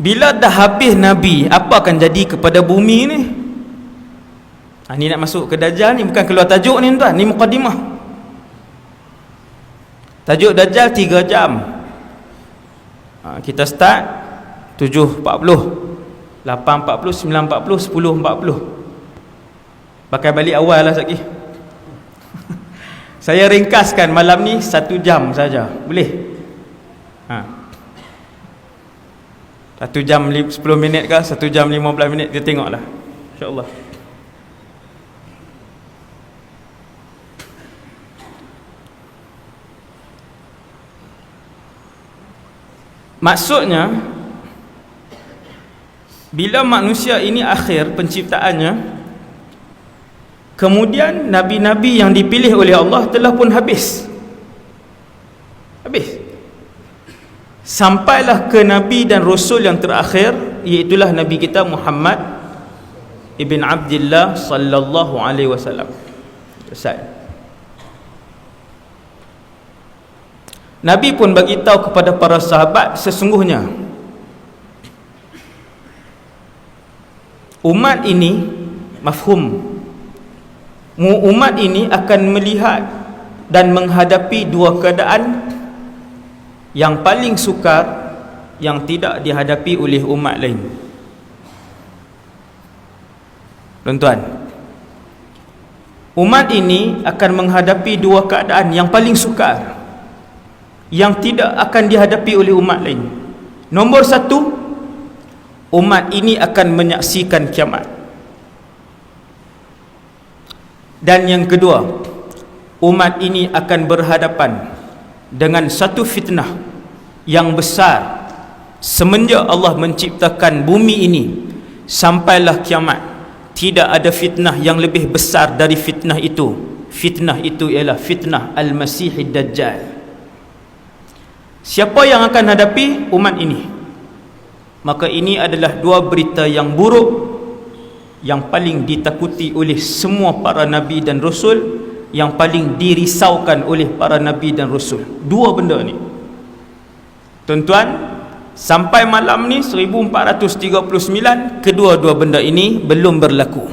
Bila dah habis Nabi, apa akan jadi kepada bumi ni? Ni nak masuk ke Dajjal ni, bukan keluar tajuk ni tuan, ni mukadimah. Tajuk Dajjal 3 jam. Kita start 7.40, 8.40, 9.40, 10.40. Pakai balik awal lah lagi. Saya ringkaskan malam ni 1 jam saja. Boleh? 1 jam 10 minit ke 1 jam 15 minit, kita tengoklah, insya-Allah. Maksudnya, bila manusia ini akhir penciptaannya, kemudian nabi-nabi yang dipilih oleh Allah telah pun habis. Sampailah ke Nabi dan Rasul yang terakhir, iaitulah Nabi kita Muhammad ibn Abdullah sallallahu alaihi wasallam. Selesai. Nabi pun bagi tahu kepada para sahabat, sesungguhnya umat ini, mafhum, umat ini akan melihat dan menghadapi 2 keadaan yang paling sukar yang tidak dihadapi oleh umat lain. Tuan-tuan, umat ini akan menghadapi 2 keadaan yang paling sukar yang tidak akan dihadapi oleh umat lain. Nombor 1, umat ini akan menyaksikan kiamat. Dan yang kedua, umat ini akan berhadapan dengan satu fitnah yang besar semenjak Allah menciptakan bumi ini sampailah kiamat. Tidak ada fitnah yang lebih besar dari fitnah itu. Fitnah itu ialah fitnah Al-Masihid Dajjal. Siapa yang akan hadapi? Umat ini. Maka ini adalah 2 berita yang buruk yang paling ditakuti oleh semua para nabi dan rasul, yang paling dirisaukan oleh para nabi dan rasul. 2 benda ni, tuan-tuan, sampai malam ni 1439, kedua-dua benda ini belum berlaku.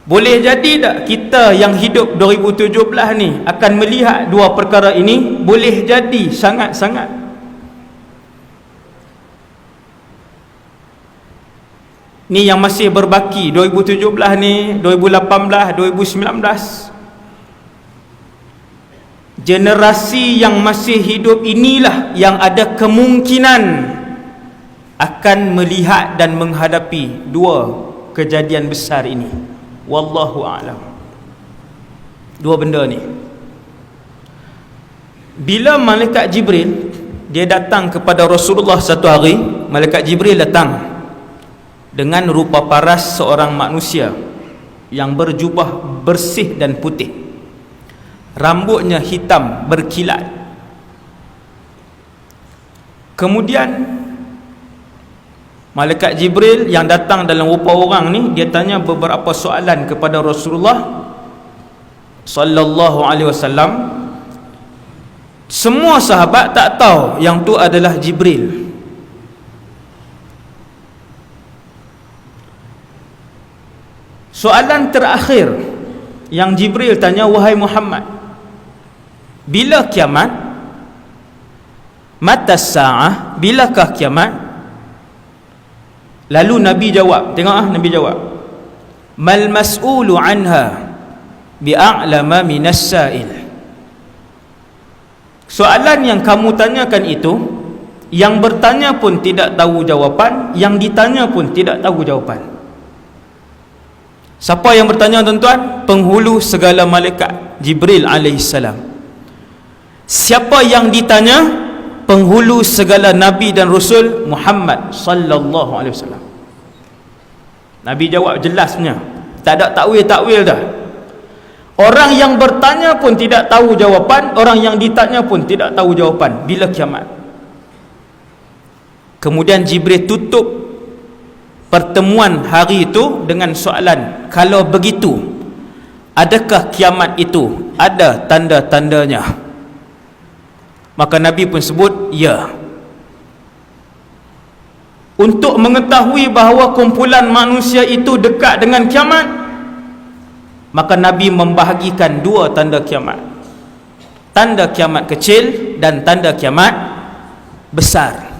Boleh jadi tak kita yang hidup 2017 ni akan melihat 2 perkara ini? Boleh jadi, sangat-sangat. Ni yang masih berbaki 2017 ni, 2018, 2019. Generasi yang masih hidup inilah yang ada kemungkinan akan melihat dan menghadapi 2 kejadian besar ini. Wallahu a'lam. 2 benda ni. Bila malaikat Jibril dia datang kepada Rasulullah satu hari, malaikat Jibril datang dengan rupa paras seorang manusia yang berjubah bersih dan putih, rambutnya hitam berkilat. Kemudian malaikat Jibril yang datang dalam rupa orang ni, dia tanya beberapa soalan kepada Rasulullah sallallahu alaihi wasallam. Semua sahabat tak tahu yang tu adalah Jibril. Soalan terakhir yang Jibril tanya, wahai Muhammad, bila kiamat? Mata sa'ah, bilakah kiamat? Lalu Nabi jawab, tengok Nabi jawab, mal mas'ulu anha bi'a'lama minas sa'il. Soalan yang kamu tanyakan itu, yang bertanya pun tidak tahu jawapan, yang ditanya pun tidak tahu jawapan. Siapa yang bertanya, tuan-tuan? Penghulu segala malaikat, Jibril alaihissalam. Siapa yang ditanya? Penghulu segala nabi dan rasul, Muhammad sallallahu alaihi wasallam. Nabi jawab jelasnya, tak ada takwil-takwil dah. Orang yang bertanya pun tidak tahu jawapan, orang yang ditanya pun tidak tahu jawapan. Bila kiamat? Kemudian Jibril tutup pertemuan hari itu dengan soalan, kalau begitu, adakah kiamat itu ada tanda-tandanya? Maka Nabi pun sebut, ya. untuk mengetahui bahawa kumpulan manusia itu dekat dengan kiamat, maka Nabi membahagikan dua tanda kiamat: tanda kiamat kecil dan tanda kiamat besar.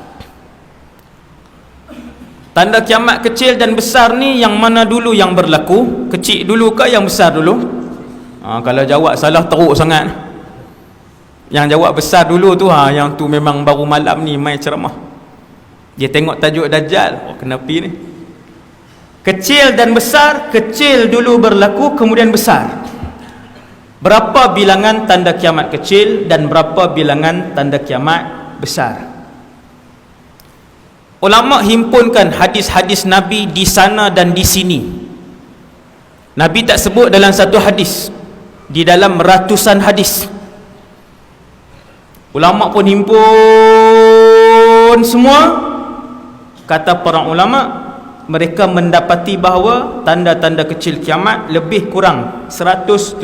Tanda kiamat kecil dan besar ni yang mana dulu yang berlaku? Kecil dulu ke yang besar dulu? Kalau jawab salah teruk sangat. Yang jawab besar dulu tu, yang tu memang baru malam ni main ceramah. Dia tengok tajuk Dajjal, kenapa ni? Kecil dan besar. Kecil dulu berlaku, kemudian besar. Berapa bilangan tanda kiamat kecil dan berapa bilangan tanda kiamat besar? Ulama himpunkan hadis-hadis Nabi di sana dan di sini. Nabi tak sebut dalam satu hadis, di dalam ratusan hadis. Ulama pun himpun semua. Kata para ulama, mereka mendapati bahawa tanda-tanda kecil kiamat lebih kurang 170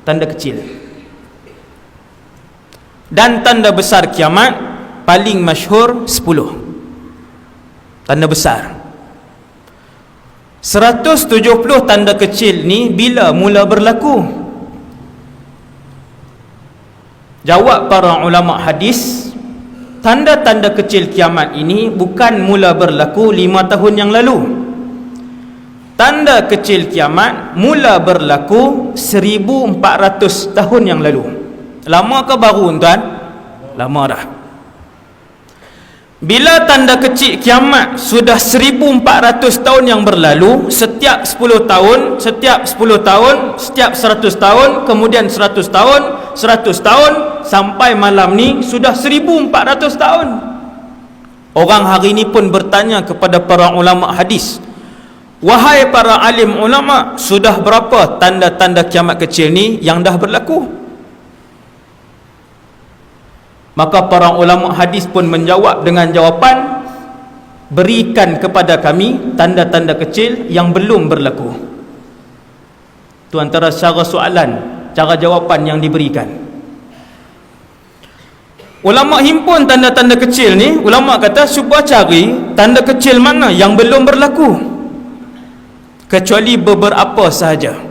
tanda kecil, dan tanda besar kiamat paling masyhur 10 tanda besar. 170 tanda kecil ni bila mula berlaku? Jawab para ulama hadis, tanda-tanda kecil kiamat ini bukan mula berlaku 5 tahun yang lalu. Tanda kecil kiamat mula berlaku 1400 tahun yang lalu. Lama ke baru tuan? Lama dah. Bila tanda kecil kiamat sudah 1400 tahun yang berlalu, setiap 10 tahun, setiap 10 tahun, setiap 100 tahun, kemudian 100 tahun, 100 tahun, sampai malam ni sudah 1400 tahun. Orang hari ini pun bertanya kepada para ulama hadis, wahai para alim ulama, sudah berapa tanda-tanda kiamat kecil ni yang dah berlaku? Maka para ulama hadis pun menjawab dengan jawapan, berikan kepada kami tanda-tanda kecil yang belum berlaku. Itu antara cara soalan, cara jawapan yang diberikan. Ulama himpun tanda-tanda kecil ni. Ulama kata cuba cari tanda kecil mana yang belum berlaku, kecuali beberapa sahaja.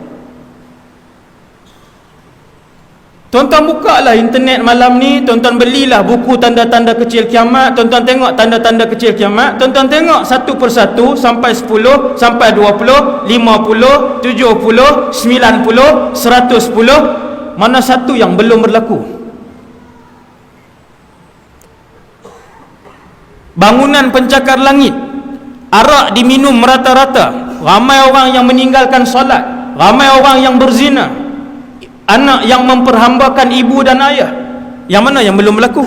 Tuan-tuan buka lah internet malam ni, tuan-tuan belilah buku tanda-tanda kecil kiamat, tuan-tuan tengok tanda-tanda kecil kiamat, tuan-tuan tengok satu persatu sampai 10, sampai 20, 50, 70, 90, 110, mana satu yang belum berlaku? Bangunan pencakar langit, arak diminum merata-rata, ramai orang yang meninggalkan solat, ramai orang yang berzina, anak yang memperhambakan ibu dan ayah, yang mana yang belum berlaku?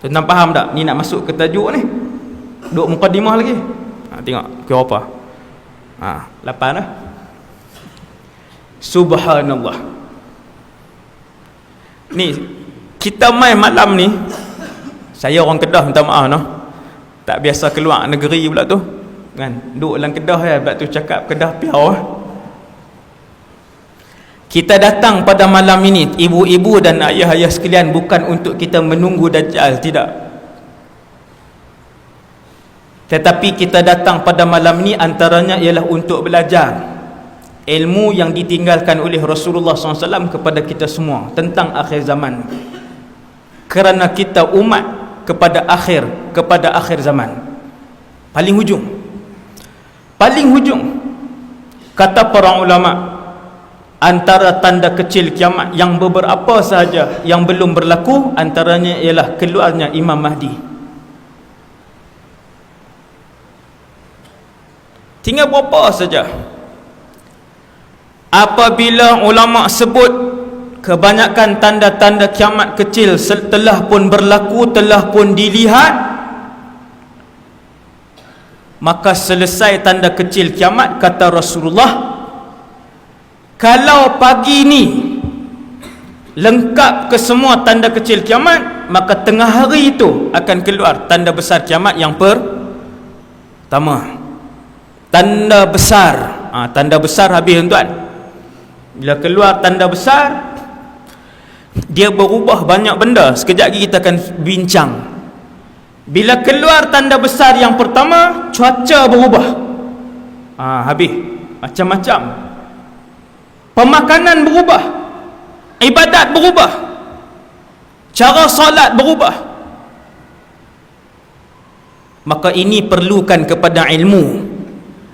Tuan-tuan faham tak? Ni nak masuk ke tajuk ni, duk mukadimah lagi. Tengok kira apa? 8 dah. Subhanallah. Ni kita main malam ni, saya orang Kedah, minta maaf no, tak biasa keluar negeri pula tu kan, duduk dalam Kedah ya, sebab tu cakap Kedah piau. Kita datang pada malam ini, ibu-ibu dan ayah-ayah sekalian, bukan untuk kita menunggu Dajjal, tidak. Tetapi kita datang pada malam ini antaranya ialah untuk belajar ilmu yang ditinggalkan oleh Rasulullah SAW kepada kita semua tentang akhir zaman. Kerana kita umat kepada akhir zaman. Paling hujung. Kata para ulama, antara tanda kecil kiamat yang beberapa sahaja yang belum berlaku, antaranya ialah keluarnya Imam Mahdi. Tinggal berapa saja. Apabila ulama sebut kebanyakan tanda-tanda kiamat kecil telah pun berlaku, telah pun dilihat, maka selesai tanda kecil kiamat, kata Rasulullah, kalau pagi ni lengkap ke semua tanda kecil kiamat, maka tengah hari itu akan keluar tanda besar kiamat yang pertama. Tanda besar. Tanda besar habis tuan. Bila keluar tanda besar, dia berubah banyak benda. Sekejap lagi kita akan bincang. Bila keluar tanda besar yang pertama, cuaca berubah. Habis. Macam-macam. Pemakanan berubah. Ibadat berubah. Cara solat berubah. Maka ini perlukan kepada ilmu.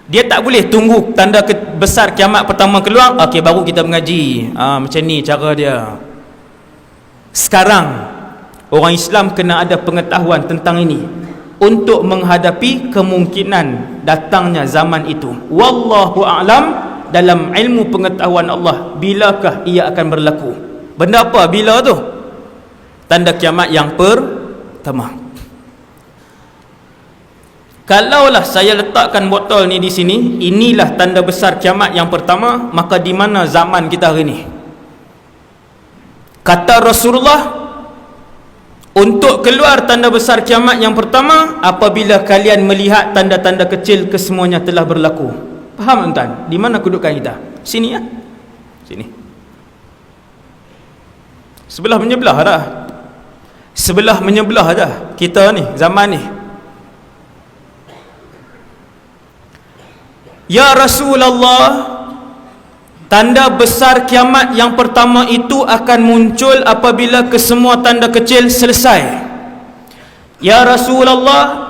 Dia tak boleh tunggu tanda besar kiamat pertama keluar, okey baru kita mengaji. Macam ni cara dia. Sekarang orang Islam kena ada pengetahuan tentang ini untuk menghadapi kemungkinan datangnya zaman itu. Wallahu a'lam, dalam ilmu pengetahuan Allah, bilakah ia akan berlaku? Benda apa bila tu? Tanda kiamat yang pertama. Kalaulah saya letakkan botol ni di sini, inilah tanda besar kiamat yang pertama, maka di mana zaman kita hari ni? Kata Rasulullah, untuk keluar tanda besar kiamat yang pertama, apabila kalian melihat tanda-tanda kecil kesemuanya telah berlaku. Faham tuan? Di mana kedudukan kita? Sini ya. Sini. Sebelah menyebelah dah. Sebelah menyebelah dah kita ni, zaman ni. Ya Rasulullah, tanda besar kiamat yang pertama itu akan muncul apabila kesemua tanda kecil selesai. Ya Rasulullah,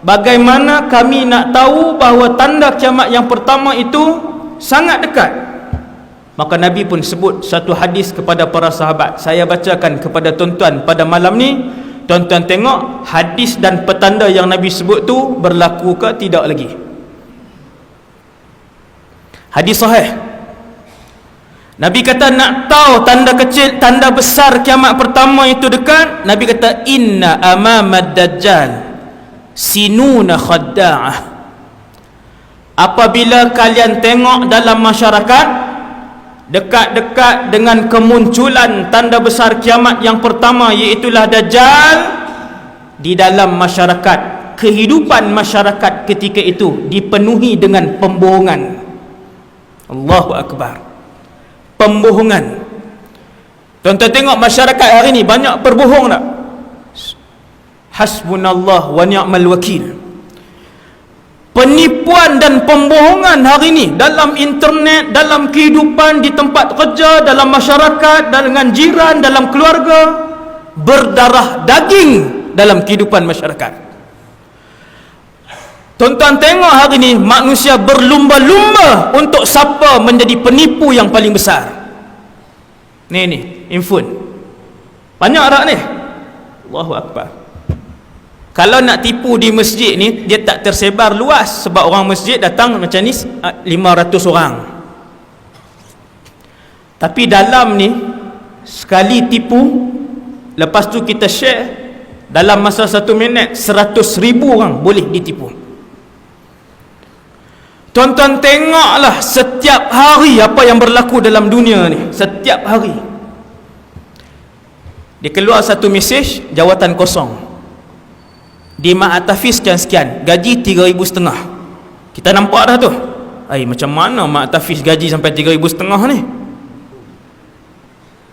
bagaimana kami nak tahu bahawa tanda kiamat yang pertama itu sangat dekat? Maka Nabi pun sebut satu hadis kepada para sahabat. Saya bacakan kepada tuan-tuan pada malam ni. Tuan-tuan tengok hadis dan petanda yang Nabi sebut tu berlaku ke tidak lagi. Hadis sahih. Nabi kata nak tahu tanda kecil, tanda besar kiamat pertama itu dekat. Nabi kata inna amamad dajjal sinuna khadda'ah. Apabila kalian tengok dalam masyarakat, dekat-dekat dengan kemunculan tanda besar kiamat yang pertama, iaitulah dajjal, di dalam masyarakat, kehidupan masyarakat ketika itu dipenuhi dengan pembohongan. Allahu Akbar. Pembohongan. Tuan-tuan tengok masyarakat hari ni banyak berbohong tak? Hasbunallah wa ni'mal wakil. Penipuan dan pembohongan hari ni dalam internet, dalam kehidupan, di tempat kerja, dalam masyarakat, dengan jiran, dalam keluarga, berdarah daging dalam kehidupan masyarakat. Tuan-tuan tengok hari ni manusia berlumba-lumba untuk siapa menjadi penipu yang paling besar. Ni infun. Banyak tak ni? Allahu Akbar. Kalau nak tipu di masjid ni, dia tak tersebar luas sebab orang masjid datang macam ni 500 orang. Tapi dalam ni sekali tipu, lepas tu kita share, dalam masa 1 minit 100,000 orang boleh ditipu. Tuan-tuan tengoklah setiap hari apa yang berlaku dalam dunia ni. Setiap hari dia keluar satu mesej, jawatan kosong, di Mak Tafiz sekian-sekian, gaji 3,500. Kita nampak dah tu. Macam mana Mak Tafiz gaji sampai 3,500 ni?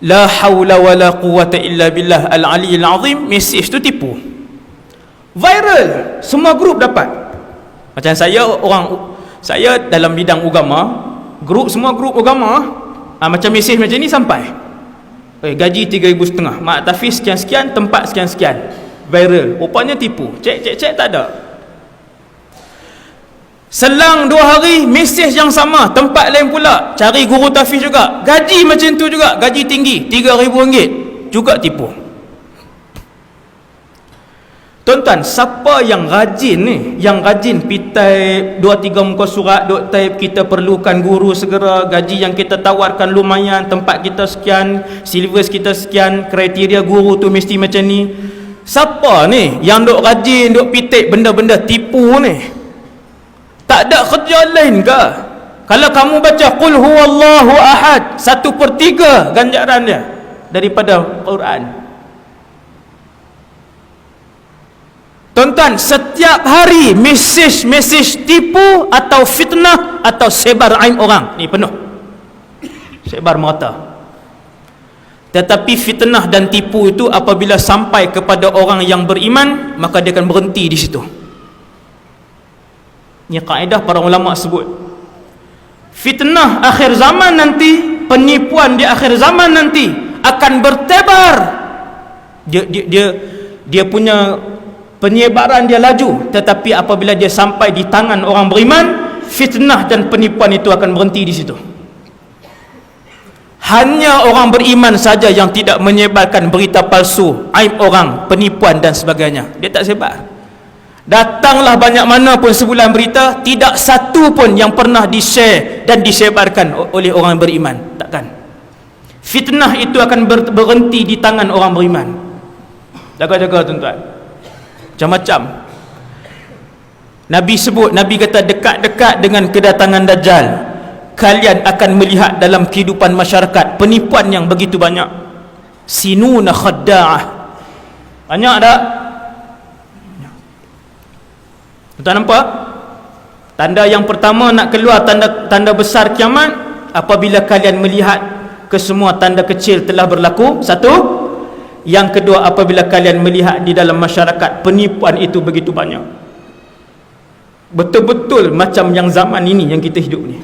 La hawla wa la quwata illa billah al-aliyyil azim. Mesej tu tipu, viral, semua grup dapat. Macam saya dalam bidang agama, semua grup agama, macam mesej macam ni sampai. Gaji 3,500, Mak Tafiz sekian-sekian, tempat sekian-sekian, viral. Rupanya tipu. Cek tak ada. Selang 2 hari, mesej yang sama, tempat lain pula, cari guru Tafiz juga, gaji macam tu juga, gaji tinggi, RM3,000 juga tipu. Tuan-tuan, siapa yang rajin ni, yang rajin pitai 2-3 muka surat, duk type kita perlukan guru segera, gaji yang kita tawarkan lumayan, tempat kita sekian, syllabus kita sekian, kriteria guru tu mesti macam ni. Siapa ni yang duk rajin, duk pitik benda-benda tipu ni? Tak ada kerja lain ke? Kalau kamu baca qul huwallahu ahad, 1/3 ganjaran dia daripada Quran. Tuan-tuan, setiap hari mesej tipu atau fitnah atau sebar aib orang ni penuh, sebar merata. Tetapi fitnah dan tipu itu apabila sampai kepada orang yang beriman, maka dia akan berhenti di situ. Ini kaedah para ulama sebut. Fitnah akhir zaman nanti, penipuan di akhir zaman nanti akan bertebar. Dia punya penyebaran dia laju, tetapi apabila dia sampai di tangan orang beriman, fitnah dan penipuan itu akan berhenti di situ. Hanya orang beriman saja yang tidak menyebarkan berita palsu, aib orang, penipuan dan sebagainya. Dia tak sebar. Datanglah banyak mana pun sebulan berita, tidak satu pun yang pernah di-share dan disebarkan oleh orang beriman. Takkan. Fitnah itu akan berhenti di tangan orang beriman. Jaga-jaga tuan-tuan. Macam-macam. Nabi sebut, Nabi kata dekat-dekat dengan kedatangan Dajjal, kalian akan melihat dalam kehidupan masyarakat penipuan yang begitu banyak. Sinuna khadda'ah. Banyak tak? Tuan nampak? Tanda yang pertama nak keluar tanda besar kiamat, apabila kalian melihat kesemua tanda kecil telah berlaku. Satu. Yang kedua, apabila kalian melihat di dalam masyarakat penipuan itu begitu banyak. Betul-betul macam yang zaman ini yang kita hidup ni.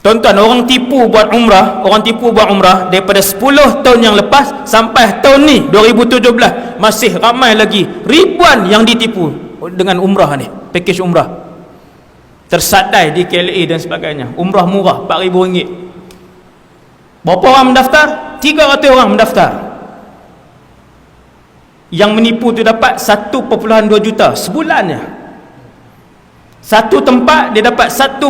Tuan-tuan, orang tipu buat umrah daripada 10 tahun yang lepas sampai tahun ni 2017 masih ramai lagi ribuan yang ditipu dengan umrah ni, pakej umrah tersadai di KLA dan sebagainya. Umrah murah RM4,000. Berapa orang mendaftar? 300 orang mendaftar. Yang menipu tu dapat 1.2 juta sebulannya. Satu tempat dia dapat 1.2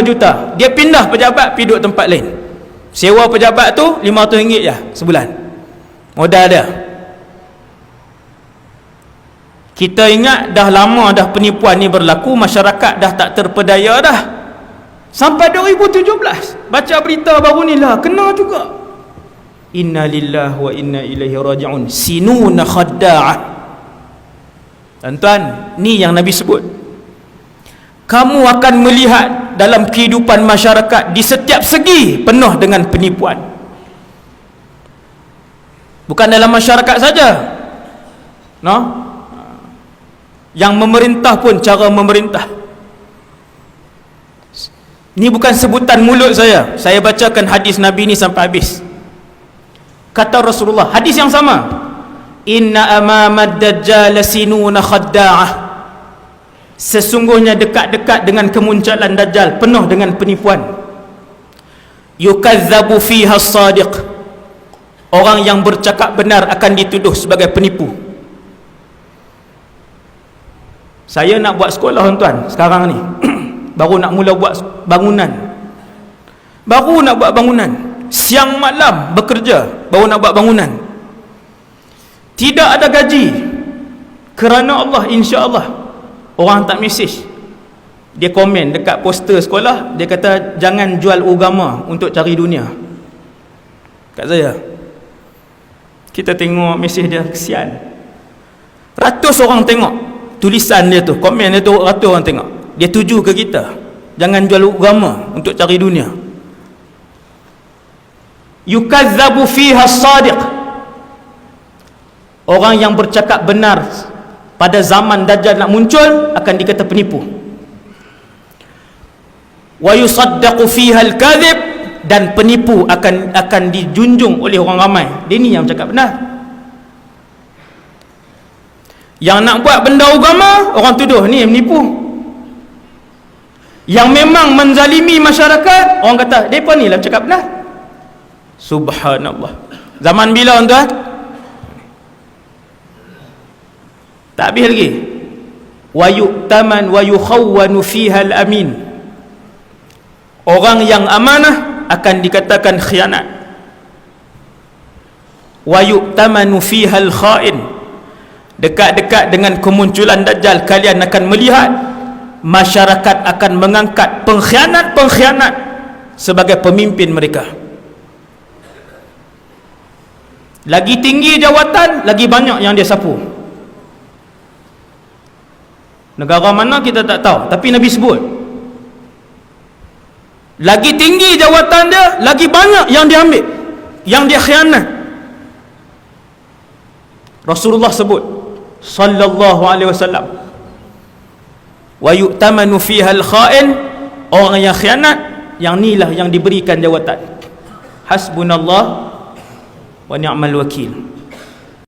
juta. Dia pindah pejabat pergi duduk tempat lain. Sewa pejabat tu RM500 je sebulan. Modal dia. Kita ingat dah lama dah penipuan ni berlaku, masyarakat dah tak terpedaya dah. Sampai 2017 baca berita baru ni lah kena juga. Inna lillahi wa inna ilaihi raji'un. Sinuna khadda'ah. Tuan-tuan, ni yang Nabi sebut. Kamu akan melihat dalam kehidupan masyarakat di setiap segi penuh dengan penipuan. Bukan dalam masyarakat saja. No? Yang memerintah pun cara memerintah. Ini bukan sebutan mulut saya. Saya bacakan hadis Nabi ni sampai habis. Kata Rasulullah, hadis yang sama. Inna amamad dajjal sinuna khadda'ah. Sesungguhnya dekat-dekat dengan kemunculan Dajjal penuh dengan penipuan. Yukazzabu fiha as-sadiq. Orang yang bercakap benar akan dituduh sebagai penipu. Saya nak buat sekolah tuan-tuan sekarang ni. Baru nak mula buat bangunan. Siang malam bekerja baru nak buat bangunan. Tidak ada gaji. Kerana Allah, insya-Allah. Orang tak mesej, dia komen dekat poster sekolah, dia kata jangan jual agama untuk cari dunia. Kat saya, kita tengok mesej dia, kesian. Ratus orang tengok tulisan dia tu, komen dia tu, ratus orang tengok. Dia tuju ke kita, jangan jual agama untuk cari dunia. Yukazzabu fiha as-sadiq. Orang yang bercakap benar pada zaman Dajjal nak muncul akan dikata penipu. Wa yusaddaqu fiha al-kadhib, dan penipu akan dijunjung oleh orang ramai. Dia ni yang cakap benar. Yang nak buat benda agama, orang tuduh ni menipu. Yang memang menzalimi masyarakat, orang kata depa ni lah cakap benar. Subhanallah. Zaman bila tuan? Tak habis lagi. Wa yu'taman wa yukhawwanu fiha al-amin. Orang yang amanah akan dikatakan khianat. Wa yu'tamanu fiha al-kha'in. Dekat-dekat dengan kemunculan Dajjal, kalian akan melihat masyarakat akan mengangkat pengkhianat-pengkhianat sebagai pemimpin mereka. Lagi tinggi jawatan, lagi banyak yang dia sapu. Negara mana kita tak tahu, tapi Nabi sebut. Lagi tinggi jawatan dia, lagi banyak yang dia ambil. yang dia khianat. Rasulullah sebut sallallahu alaihi wasallam, wa yu'tamanu fiha al-kha'in, orang yang khianat, yang inilah yang diberikan jawatan hasbunallah wa ni'mal wakil.